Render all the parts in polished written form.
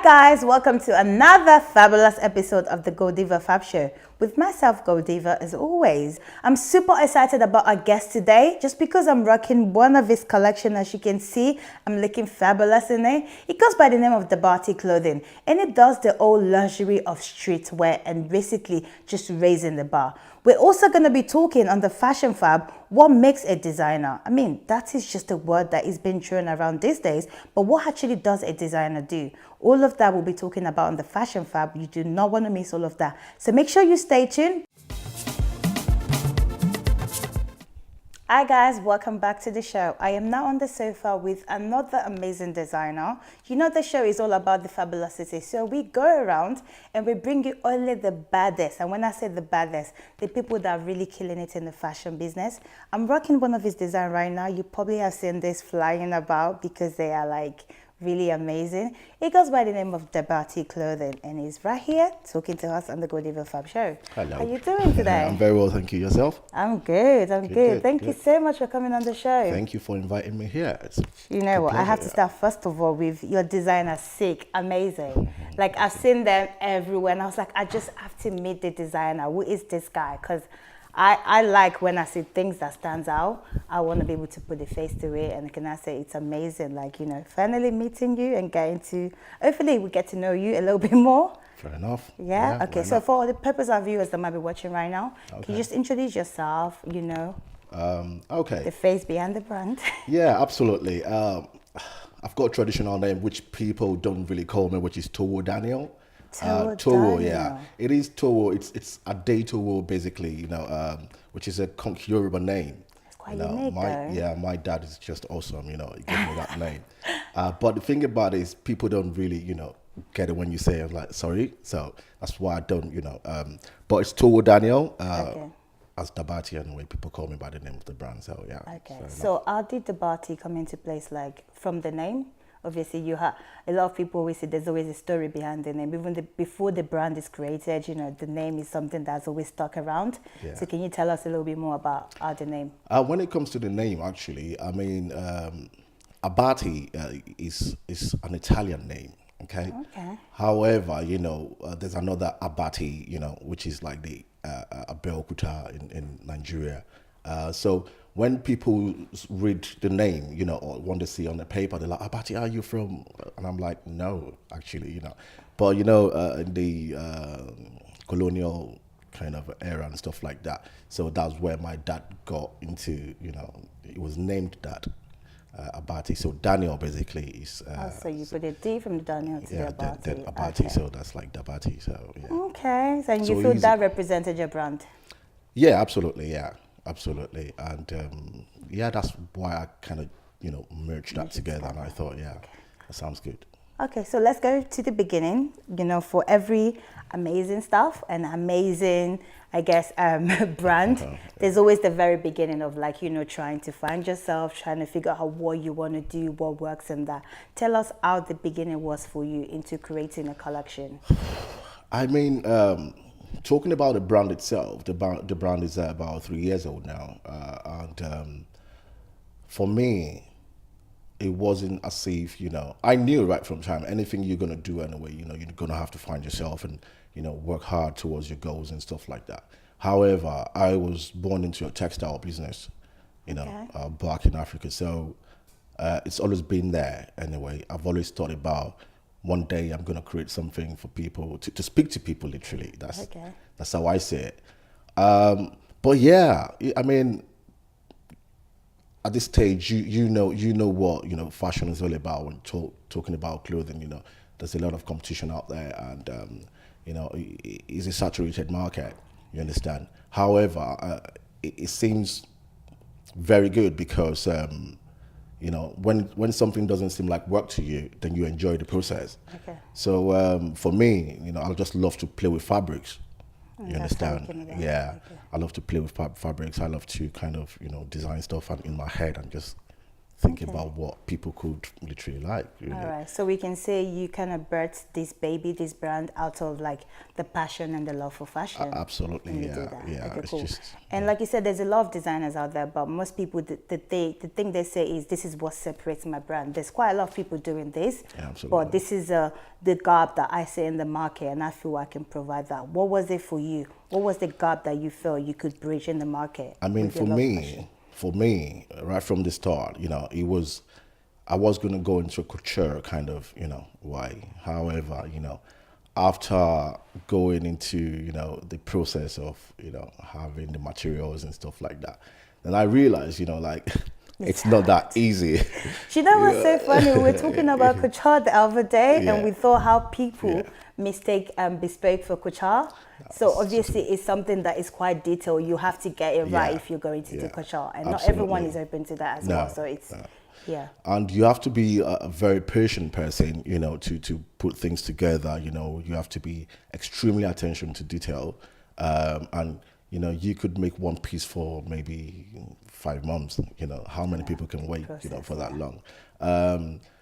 guys, welcome to another fabulous episode of the Goldiva Fab Show with myself, Goldiva, as always. I'm super excited about our guest today just because I'm rocking one of his collection. As you can see, I'm looking fabulous in it. It goes by the name of DABATI Clothing, and it does the old luxury of streetwear and basically just raising the bar. We're also going to be talking on the Fashion Fab, what makes a designer. I mean, that is just a word that is being thrown around these days, but what actually does a designer do? All of that we'll be talking about on the Fashion Fab. You do not want to miss all of that. So make sure you stay tuned. Hi guys, welcome back to the show. I am now on the sofa with another amazing designer. You know the show is all about the fabulosity, so we go around and we bring you only the baddest. And when I say the baddest, the people that are really killing it in the fashion business. I'm rocking one of his designs right now. You probably have seen this flying about because they are like really amazing. It goes by the name of DABATI Clothing, and he's right here talking to us on the Goldiva Fab Show. Hello. How are you doing today? I'm very well, thank you. Yourself? I'm good. Thank you so much for coming on the show. Thank you for inviting me here. You know what? I have to start first of all with your designer, sick, amazing. Like I've seen them everywhere, and I was like, I just have to meet the designer. Who is this guy? Because I like when I see things that stands out. I want to be able to put a face to it, and can I say it's amazing? Like, you know, finally meeting you and getting to, hopefully we get to know you a little bit more. Fair enough. Yeah. Okay. So for the purpose of viewers that might be watching right now, can you just introduce yourself? You know. Okay. The face behind the brand. Yeah, absolutely. I've got a traditional name which people don't really call me, which is Towo Daniel. Towo, yeah, it is Towo. It's a day Towo, basically, you know, which is a Yoruba name. It's quite unique, though. My dad is just awesome, you know, he gave me that name. But the thing about it is, people don't really, you know, get it when you say, I'm like, sorry. So that's why I don't, you know. But it's Towo Daniel. As DABATI anyway, people call me by the name of the brand. So yeah. Okay. So how did DABATI come into place? Like from the name? Obviously, you have a lot of people always say there's always a story behind the name. Even before the brand is created, you know, the name is something that's always stuck around. Yeah. So can you tell us a little bit more about the name? When it comes to the name, actually, I mean, Abati is an Italian name. Okay. However, you know, there's another Abati, you know, which is like the Abeokuta in Nigeria. So when people read the name, you know, or want to see on the paper, they're like, Abati, are you from? And I'm like, no, actually, you know. But, you know, in the colonial kind of era and stuff like that. So that's where my dad got into, you know, it was named that, Abati. So Daniel basically is... so you put a D from the Daniel to the Abati. Then Abati, so that's like DABATI, so yeah. Okay, so you feel that represented your brand? Yeah, absolutely, yeah. Absolutely, and yeah, that's why I kind of, you know, merged that together, and I thought, yeah, that sounds good. Okay, so let's go to the beginning. You know, for every amazing stuff and amazing, I guess, brand, there's always the very beginning of, like, you know, trying to find yourself, trying to figure out what you want to do, what works, and that. Tell us how the beginning was for you into creating a collection. I mean, talking about the brand itself, the brand is about 3 years old now, and for me, it wasn't as if, you know, I knew right from time, anything you're gonna do anyway, you know, you're gonna have to find yourself and, you know, work hard towards your goals and stuff like that. However, I was born into a textile business, you know, back in Africa, so it's always been there anyway. I've always thought about, one day I'm gonna create something for people to speak to people. Literally, that's how I see it. But yeah, I mean, at this stage, you know what, you know, fashion is all about. When talking about clothing, you know, there's a lot of competition out there, and you know, it's a saturated market. You understand? However, it seems very good because. You know, when something doesn't seem like work to you, then you enjoy the process. So for me, you know, I just love to play with fabrics. You understand? I love to play with fabrics. I love to kind of, you know, design stuff in my head and just think about what people could literally like. Really. All right, so we can say you kind of birthed this brand out of like the passion and the love for fashion. Absolutely, And you yeah, did that. yeah. Okay, It's cool. just, And like you said, there's a lot of designers out there, but most people, the thing they say is, this is what separates my brand. There's quite a lot of people doing this, Yeah, absolutely. but this is the gap that I see in the market, and I feel I can provide that. What was it for you? What was the gap that you felt you could bridge in the market? I mean, with your love for fashion? for me, right from the start, I was going to go into a couture kind of, way. However, after going into, the process of, having the materials and stuff like that, then I realized, like, it's not that easy. You know what's so funny? We were talking about couture the other day, Yeah. and we thought how people Yeah. mistake bespoke for couture. So obviously, it's something that is quite detailed. You have to get it right Yeah. if you're going to do Yeah. couture, and not Absolutely. everyone is open to that as No, well. So it's no. yeah. And you have to be a very patient person, to put things together. You have to be extremely attention to detail. And, you could make one piece for maybe 5 months. How many people can wait, for that long?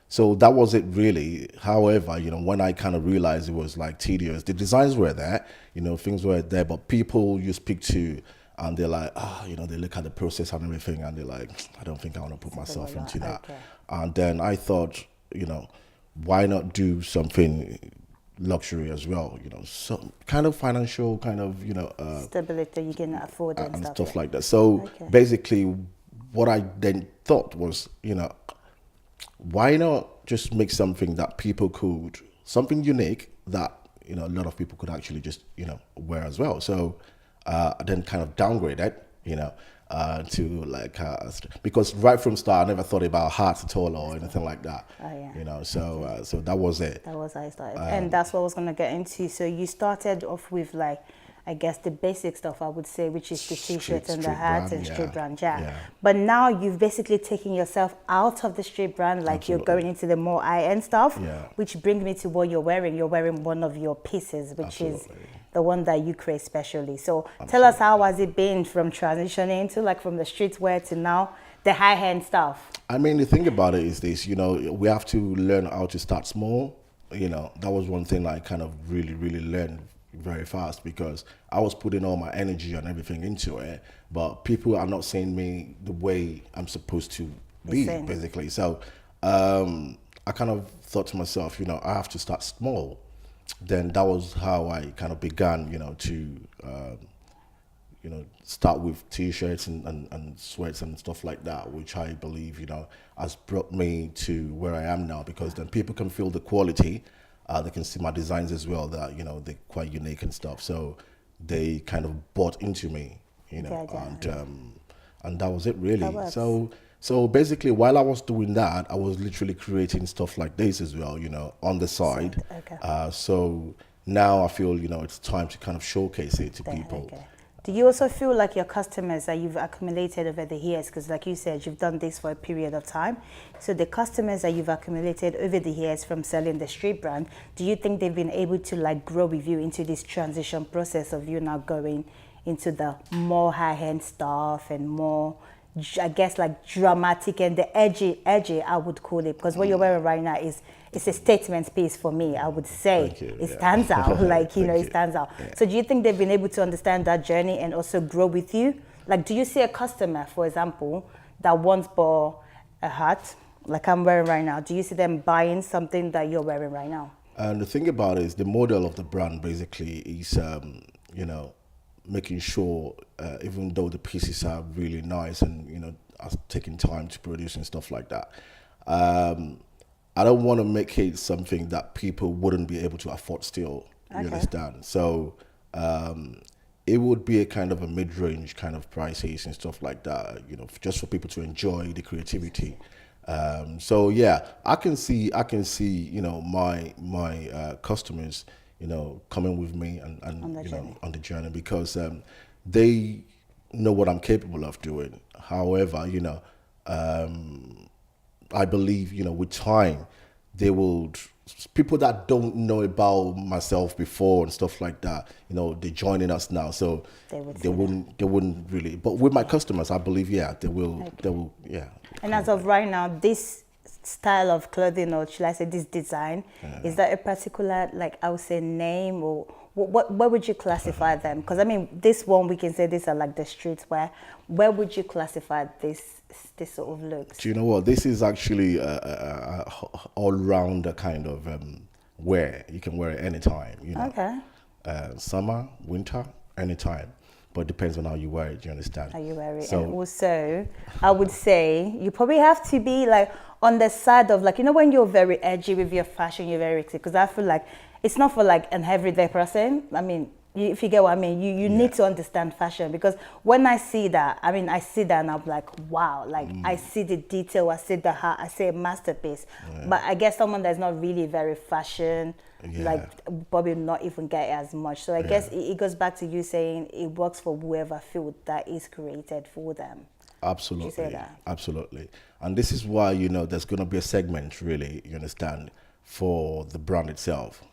So that was it really. However, when I kind of realized it was like tedious, the designs were there, things were there, but people you speak to, and they're like, they look at the process and everything, and they're like, I don't think I want to put myself into that. Okay. And then I thought, why not do something luxury as well? Some kind of financial, kind of, Stability you can afford and, and stuff. stuff like that. So Okay. basically, what I then thought was, why not just make something that people could, something unique that, a lot of people could actually just, wear as well. So I then kind of downgraded, to like, because right from start, I never thought about hats at all or anything like that. Oh, yeah. So that was it. That was how I started. And that's what I was going to get into. So you started off with like, I guess the basic stuff I would say, which is the t-shirts and the street hats brand, and yeah. street brand, yeah. Yeah. But now you've basically taken yourself out of the street brand, like you're Absolutely. going into the more high-end stuff, Yeah. which brings me to what you're wearing. You're wearing one of your pieces, which is Absolutely. the one that you create specially. So tell us, how has it been from transitioning to like from the streetwear to now the high-end stuff? I mean, the thing about it is this, we have to learn how to start small. That was one thing I kind of really, really learned very fast, because I was putting all my energy and everything into it, but people are not seeing me the way I'm supposed to be, Insane. basically. So I kind of thought to myself, I have to start small. Then that was how I kind of began, to start with t-shirts and sweats and stuff like that, which I believe, has brought me to where I am now, because then people can feel the quality. They can see my designs as well, that, they're quite unique and stuff. So they kind of bought into me, Yeah. and that was it really. That works. So basically, while I was doing that, I was literally creating stuff like this as well, on the side. Okay. So now I feel, it's time to kind of showcase it to people. Okay. Do you also feel like your customers that you've accumulated over the years, because like you said, you've done this for a period of time, so the customers that you've accumulated over the years from selling the street brand, do you think they've been able to like grow with you into this transition process of you now going into the more high-end stuff and more, I guess, like dramatic and the edgy, I would call it, because what you're wearing right now it's a statement piece for me, I would say. Thank you, It yeah. stands out, like, Thank it you. stands out. Yeah. So do you think they've been able to understand that journey and also grow with you? Like, do you see a customer, for example, that once bought a hat, like I'm wearing right now, do you see them buying something that you're wearing right now? And the thing about it is the model of the brand basically is, making sure, even though the pieces are really nice and, are taking time to produce and stuff like that, I don't want to make it something that people wouldn't be able to afford still, you Okay. understand? So it would be a kind of a mid-range kind of prices and stuff like that, just for people to enjoy the creativity. So yeah, I can see, my customers, coming with me and On the journey. on the journey, because they know what I'm capable of doing. However, I believe, with time, they would, people that don't know about myself before and stuff like that, you know, they're joining us now, so they wouldn't really. But with my customers, I believe, yeah, they will, yeah. And as of right now, this style of clothing, or should I say this design, is that a particular, like, I would say, name, or where would you classify them? Because I mean, this one, we can say these are like the streetwear. Where would you classify this sort of looks? Do you know what? This is actually a all-rounder kind of wear. You can wear it anytime, you know. Okay. Summer, winter, anytime. But it depends on how you wear it, do you understand? How you wear it. So, and also, I would say you probably have to be like on the side of, like, you know, when you're very edgy with your fashion, you're very risky. Because I feel like it's not for like an everyday person. I mean, if you get what I mean, you need to understand fashion, because when I see that, I mean, I see that and I'm like, wow, like I see the detail, I see the heart, I see a masterpiece. But I guess someone that's not really very fashion, like probably not even get it as much. So I guess it goes back to you saying it works for whoever field that is created for them. absolutely. Did you say that? Absolutely. And this is why, you know, there's going to be a segment, really, you understand, for the brand itself.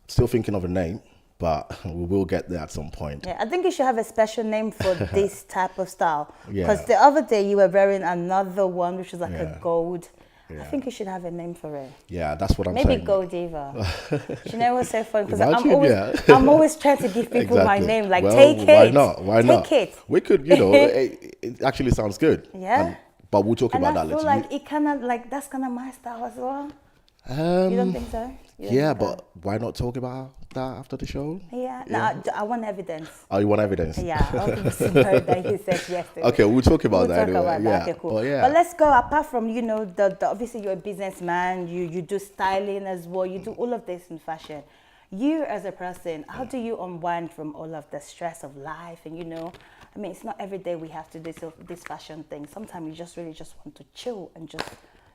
Still thinking of a name, but we will get there at some point. Yeah, I think you should have a special name for this type of style. Yeah. Because the other day you were wearing another one, which was like a Yeah. gold. I Yeah. think you should have a name for it. Yeah, that's what I'm Maybe saying. Goldiva. You know what's so funny? Because Imagine, I'm always trying to give people my Exactly. name. Like, Well, take it. Why not? Why not? Take it. We could, you know, it actually sounds good. Yeah. But we'll talk And about I that feel later. like it kind of, like, that's kind of my style as well. You don't think so? You don't Yeah, think so? but why not talk about that after the show? Yeah, no, I want evidence. Oh, you want evidence? Yeah, I want people to know that you said yes to it. Okay, we'll talk about We'll that talk anyway. about Yeah. that. Okay, cool. But yeah. But let's go, apart from, you know, the obviously you're a businessman, you do styling as well, you do all of this in fashion. You as a person, how do you unwind from all of the stress of life? And, you know, I mean, it's not every day we have to do this fashion thing. Sometimes you just really just want to chill and just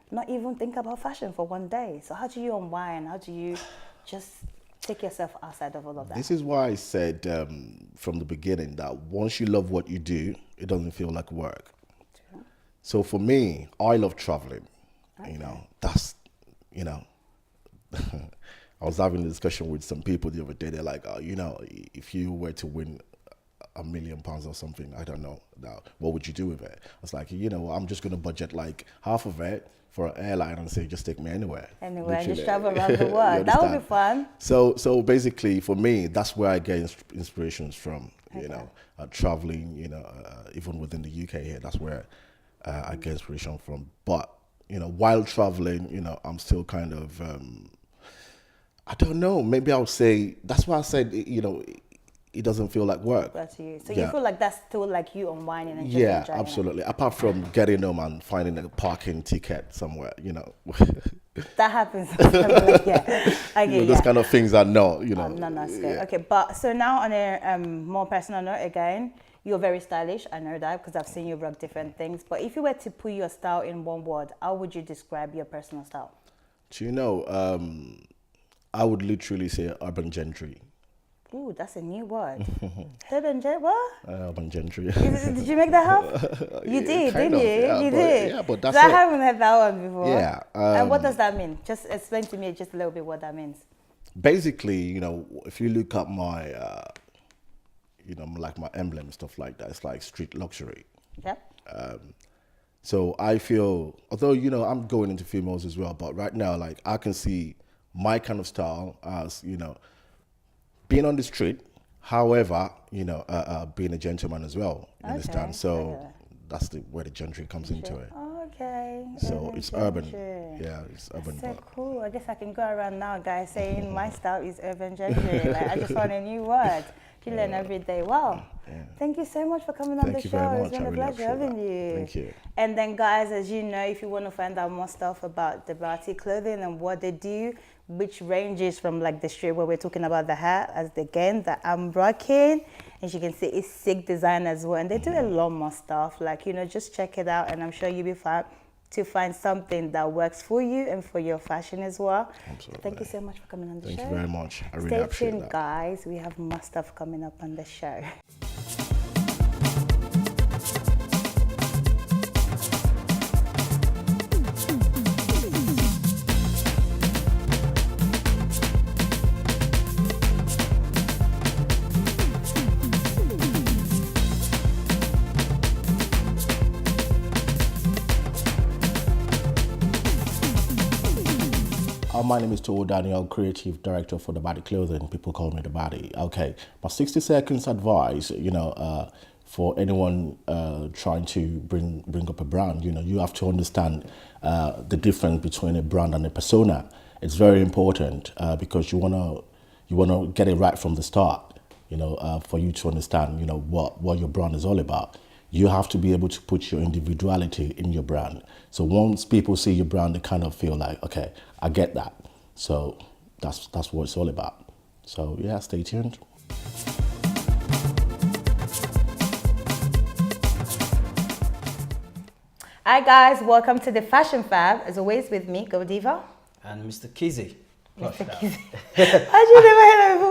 not even think about fashion for one day. So how do you unwind? How do you just take yourself outside of all of that? This is why I said from the beginning that once you love what you do, it doesn't feel like work. True. So for me, I love traveling. Okay. You know, that's, you know, I was having a discussion with some people the other day. They're like, oh, you know, if you were to win £1 million or something, I don't know, now, what would you do with it? I was like, you know, I'm just going to budget like half of it for an airline and say, just take me anywhere. Anywhere, just travel around the world. That would be fun. So basically, for me, that's where I get inspirations from. Okay. You know, traveling. You know, even within the UK here, that's where I get inspiration from. But you know, while traveling, you know, I'm still kind of, I don't know. Maybe I would say that's why I said, you know, it doesn't feel like work. To you. So you feel like that's still like you unwinding and just enjoying absolutely. Apart from getting home and finding a parking ticket somewhere, you know. That happens. Like, okay, you know, those kind of things are not, you know. No, that's good. Okay, but so now on a more personal note again, you're very stylish. I know that because I've seen you rock different things. But if you were to put your style in one word, how would you describe your personal style? Do you know, I would literally say urban gentry. Ooh, that's a new word. Urban gentry, what? Urban gentry. Did you make that up? You did, didn't you? Yeah, you but, did. Yeah, but that's I it. haven't heard that one before. Yeah. And what does that mean? Just explain to me just a little bit what that means. Basically, you know, if you look at my, you know, like my emblem, stuff like that, it's like street luxury. Yeah. So I feel, although, you know, I'm going into females as well, but right now, like, I can see my kind of style as, you know, being on the street, however, you know, being a gentleman as well. You understand? So that's where the gentry comes into it. Okay. So it's urban. Yeah, it's urban. So cool. I guess I can go around now, guys, saying my style is urban gentry. Like, I just found a new word. You learn every day. Wow. Yeah. Thank you so much for coming on the show. It's been a pleasure having you. Thank you. And then, guys, as you know, if you want to find out more stuff about DABATI Clothing and what they do, which ranges from like the street where we're talking about the hat, as again that I'm rocking, and you can see it's sick design as well. And they do a lot more stuff. Like, you know, just check it out, and I'm sure you'll be fine to find something that works for you and for your fashion as well. Absolutely. Thank you so much for coming on the show. Thank you very much. I really Stay appreciate tuned, that. guys. We have more stuff coming up on the show. my name is Towo Daniel, Creative Director for DABATI Clothing. People call me DABATI. Okay, my 60 seconds advice, for anyone trying to bring up a brand, you have to understand the difference between a brand and a persona. It's very important because you wanna get it right from the start. For you to understand, what your brand is all about. You have to be able to put your individuality in your brand. So once people see your brand, they kind of feel like, okay, I get that. So that's what it's all about. So yeah, stay tuned. Hi guys, welcome to the Fashion Fab. As always with me, Goldiva. And Mr. Kizzy. Mr. Kizzy. How'd you never heard of him?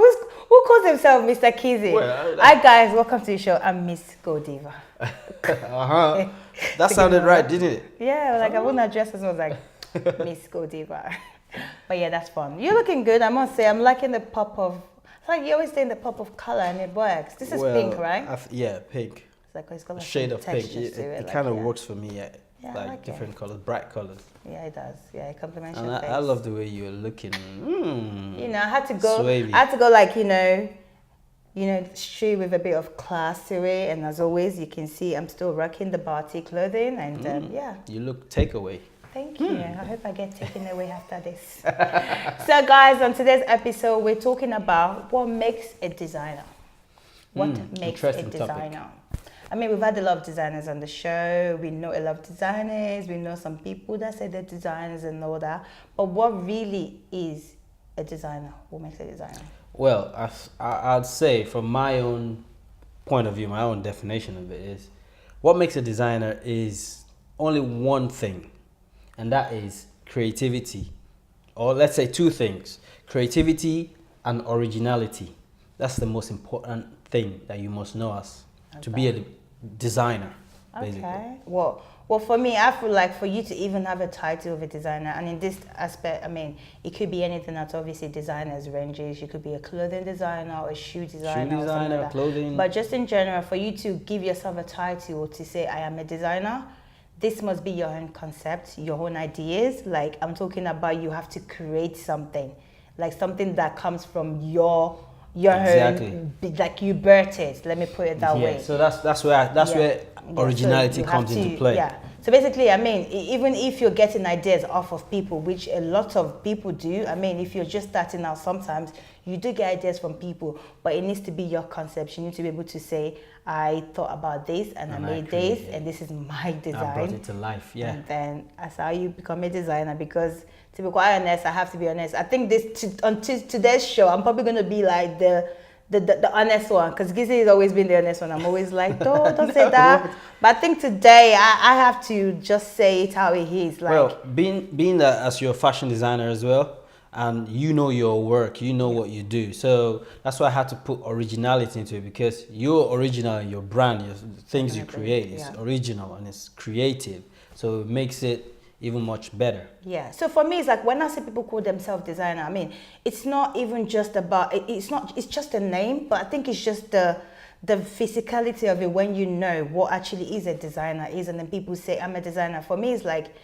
Who calls himself Mr. Kizzy? Well, Hi guys, welcome to the show. I'm Miss Goldiva. That sounded right, didn't it? Yeah, like I wouldn't address as well, like Miss Goldiva. But yeah, that's fun. You're looking good, I must say. I'm liking the pop of, it's like you're always saying the pop of color and it works. This is pink, right? Yeah, pink. It's like it's got A like shade of pink. textures to It like, kind of yeah. works for me, Yeah, I like like different it. colors, bright colors. Yeah, it does. Yeah, it complements And your face. I love the way you're looking. I had to go. Swavy. I had to go like straight with a bit of class to it. And as always, you can see I'm still rocking the DABATI clothing, and yeah. You look takeaway. Thank you. I hope I get taken away after this. So, guys, on today's episode, we're talking about what makes a designer. What makes a interesting designer? topic. I mean, we've had a lot of designers on the show. We know a lot of designers. We know some people that say they're designers and all that. But what really is a designer? What makes a designer? Well, I'd say from my own point of view, my own definition of it is, what makes a designer is only one thing, and that is creativity. Or let's say two things, creativity and originality. That's the most important thing that you must know as to be a designer, basically. Okay. Well, for me, I feel like for you to even have a title of a designer, and in this aspect, I mean, it could be anything that's obviously designers ranges. You could be a clothing designer or a shoe designer. Or something like that. Clothing. But just in general, for you to give yourself a title to say, I am a designer, this must be your own concept, your own ideas. Like I'm talking about, you have to create something, like something that comes from your own, like you birthed it. Let me put it that way. So that's where originality So you comes have into play. Yeah. So basically, I mean, even if you're getting ideas off of people, which a lot of people do, I mean, if you're just starting out, sometimes you do get ideas from people, but it needs to be your concept. You need to be able to say, I thought about this and I made this, and this is my design. I brought it to life, yeah. And then that's how you become a designer, because to be quite honest, I have to be honest. I think on today's show, I'm probably going to be like the honest one, because Gizzy has always been the honest one. I'm always like, don't say that. But I think today I have to just say it how it is. Like, well, being that as your fashion designer as well, and you know your work, you know what you do. So that's why I had to put originality into it, because you're original in your brand, your things you create is original and it's creative. So it makes it even much better. Yeah. So for me, it's like when I see people call themselves designer, I mean, it's not even just about, it's just a name, but I think it's just the physicality of it when you know what actually is a designer is, and then people say, I'm a designer. For me, it's like,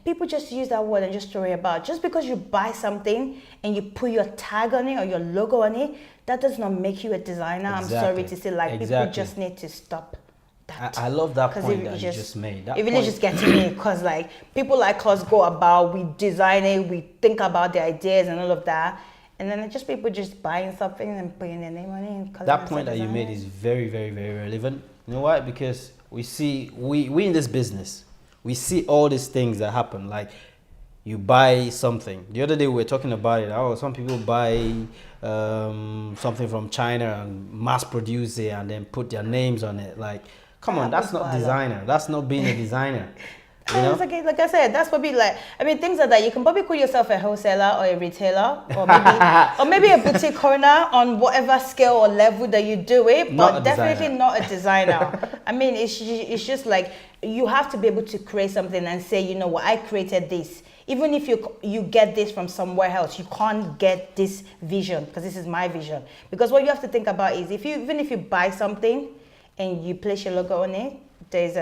people just use that word and just throw it about. Just because you buy something and you put your tag on it or your logo on it, that does not make you a designer. Exactly. I'm sorry to say, like, people just need to stop that. I love that point that you just made. That it really point. just gets to me, because like people like us go about, we design it, we think about the ideas and all of that, and then it's just people just buying something and putting their name on it. That point that you made is very, very, very relevant. You know why? Because we in this business, we see all these things that happen. Like you buy something. The other day we were talking about it. Oh, some people buy something from China and mass produce it and then put their names on it. Like, come on, that's not designer. That's not being a designer. You know? Like I said, that's probably like, I mean, things like that. You can probably call yourself a wholesaler or a retailer, or maybe a boutique owner on whatever scale or level that you do it, but definitely not a designer. I mean, it's just like you have to be able to create something and say, you know what, I created this. Even if you get this from somewhere else, you can't get this vision, because this is my vision. Because what you have to think about is, even if you buy something and you place your logo on it, there's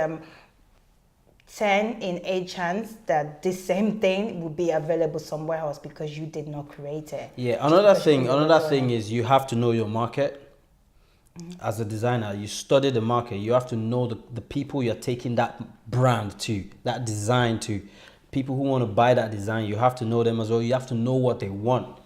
10 in 8 chance that this same thing will be available somewhere else because you did not create it. Yeah, Just another because you thing, did not another do thing it. is you have to know your market. As a designer, you study the market. You have to know the people you're taking that brand to, that design to. People who want to buy that design, you have to know them as well. You have to know what they want.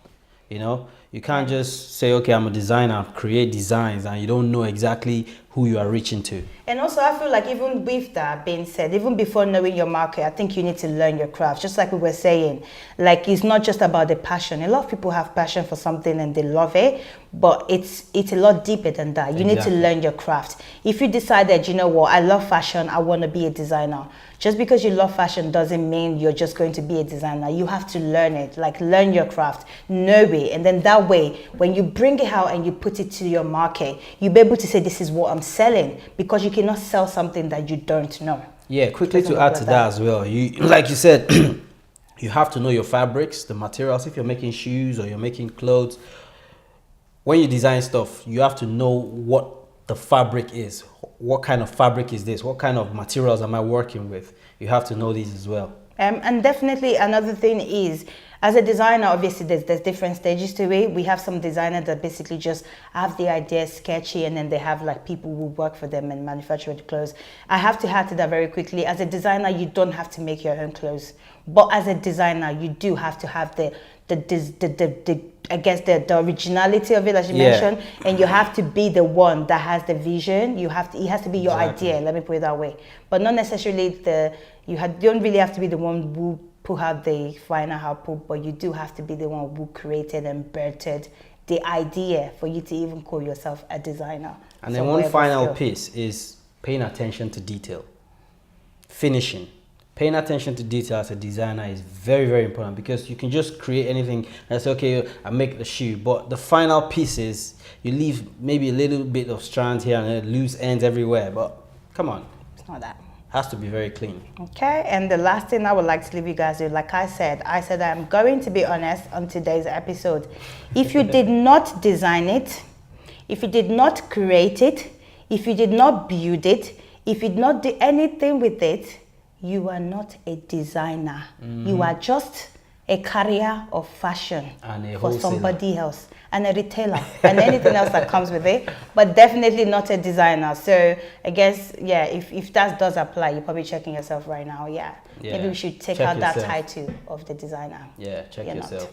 You know, you can't just say, okay, I'm a designer, create designs, and you don't know exactly who you are reaching to. And also, I feel like even with that being said, even before knowing your market, I think you need to learn your craft. Just like we were saying, like it's not just about the passion. A lot of people have passion for something and they love it, but it's a lot deeper than that. You need to learn your craft. If you decided, you know what, I love fashion, I want to be a designer. Just because you love fashion doesn't mean you're just going to be a designer. You have to learn it, like learn your craft, know it. And then that way, when you bring it out and you put it to your market, you'll be able to say, this is what I'm selling, because you cannot sell something that you don't know. Yeah, quickly to add to that as well. You, like you said, you have to know your fabrics, the materials. If you're making shoes or you're making clothes, when you design stuff, you have to know what the fabric is. What kind of fabric is this? What kind of materials am I working with? You have to know these as well. And definitely another thing is, as a designer, obviously there's different stages to it. We have some designers that basically just have the idea sketchy, and then they have like people who work for them and manufacture the clothes. I have to add to that very quickly. As a designer, you don't have to make your own clothes, but as a designer, you do have to have the I guess the originality of it, as you mentioned, and you have to be the one that has the vision. It has to be your idea. Let me put it that way, but not necessarily you don't really have to be the one who put out the final output, but you do have to be the one who created and birthed the idea for you to even call yourself a designer. And then one final piece is paying attention to detail, finishing. Paying attention to detail as a designer is very, very important, because you can just create anything and say, okay, I make the shoe, but the final pieces, you leave maybe a little bit of strands here and there, loose ends everywhere, but come on. It's not that. Has to be very clean. Okay, and the last thing I would like to leave you guys with, like I said I'm going to be honest on today's episode. If you did not design it, if you did not create it, if you did not build it, if you did not do anything with it, you are not a designer. You are just a carrier of fashion for somebody else, and a retailer, and anything else that comes with it, but definitely not a designer. So I guess, yeah, if that does apply, you're probably checking yourself right now. Maybe we should take out that title of the designer. Yeah, check yourself.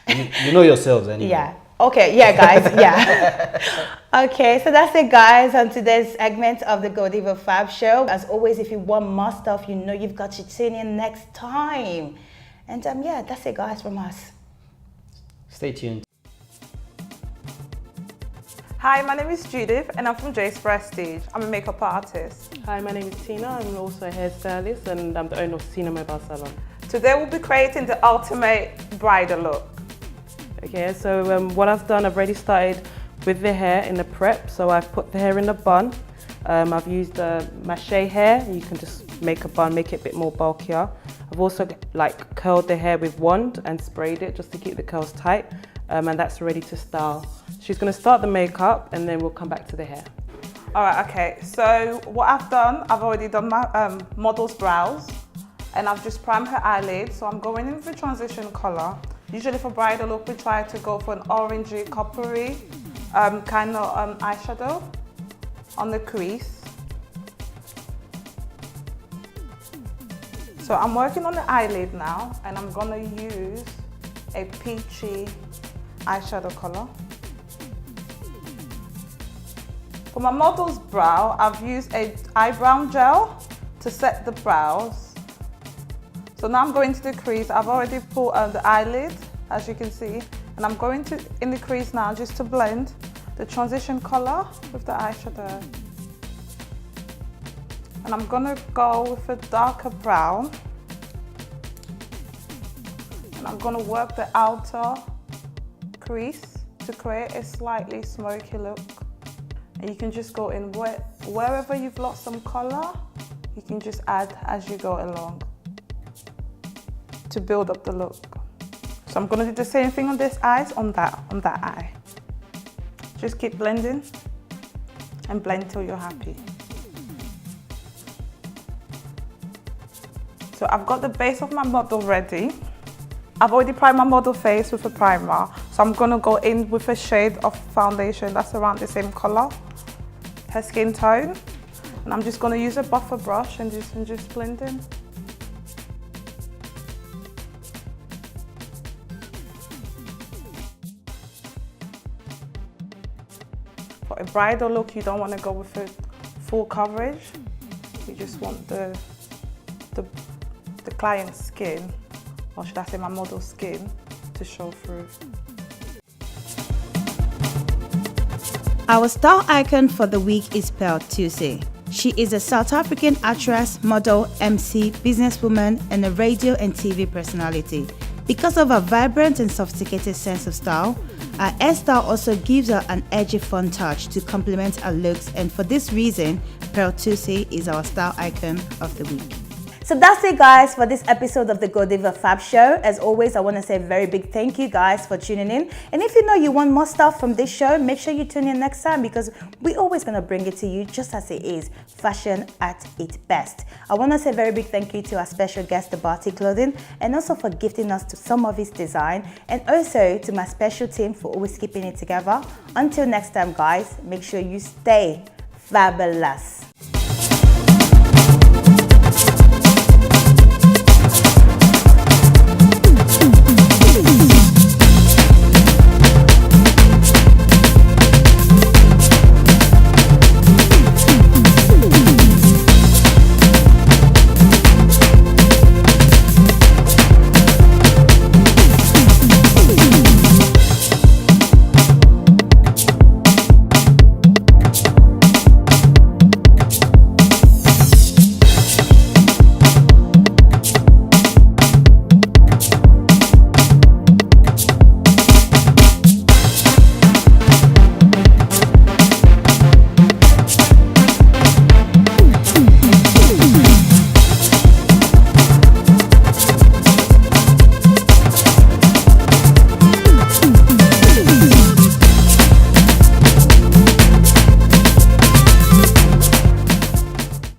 You know yourselves anyway. Yeah. Okay, yeah, guys, yeah. Okay, so that's it, guys, on today's segment of the Goldiva Fab Show. As always, if you want more stuff, you know you've got to tune in next time. And yeah, that's it, guys, from us. Stay tuned. Hi, my name is Judith, and I'm from Jace Prestige. I'm a makeup artist. Hi, my name is Tina. I'm also a hairstylist, and I'm the owner of Tina Mobile Salon. Today we'll be creating the ultimate bridal look. Okay, so what I've done, I've already started with the hair in the prep. So I've put the hair in a bun. I've used mache hair. You can just make a bun, make it a bit more bulkier. I've also like curled the hair with wand and sprayed it just to keep the curls tight. And that's ready to style. She's going to start the makeup, and then we'll come back to the hair. All right, okay. So what I've done, I've already done my model's brows, and I've just primed her eyelids. So I'm going in with a transition color. Usually for bridal look, we try to go for an orangey, coppery kind of eyeshadow on the crease. So I'm working on the eyelid now, and I'm gonna use a peachy eyeshadow color. For my model's brow, I've used a eyebrow gel to set the brows. So now I'm going to the crease. I've already put the eyelid, as you can see, and I'm going to in the crease now just to blend the transition color with the eyeshadow. And I'm gonna go with a darker brown, and I'm gonna work the outer crease to create a slightly smoky look. And you can just go in wherever you've lost some color, you can just add as you go along to build up the look. So I'm gonna do the same thing on this eye, on that eye. Just keep blending and blend till you're happy. So I've got the base of my model ready. I've already primed my model face with a primer. So I'm gonna go in with a shade of foundation that's around the same color, her skin tone. And I'm just gonna use a buffer brush and just blend in. For a bridal look, you don't want to go with a full coverage. You just want the client's skin, or should I say my model's skin, to show through. Our style icon for the week is Pearl Tuesday. She is a South African actress, model, MC, businesswoman, and a radio and TV personality. Because of her vibrant and sophisticated sense of style, her hairstyle also gives her an edgy, fun touch to complement her looks, and for this reason, Pearl Tuesday is our style icon of the week. So that's it, guys, for this episode of the Goldiva Fab Show. As always, I want to say a very big thank you, guys, for tuning in. And if you know you want more stuff from this show, make sure you tune in next time, because we're always going to bring it to you just as it is, fashion at its best. I want to say a very big thank you to our special guest, DABATI Clothing, and also for gifting us to some of his design, and also to my special team for always keeping it together. Until next time, guys, make sure you stay fabulous.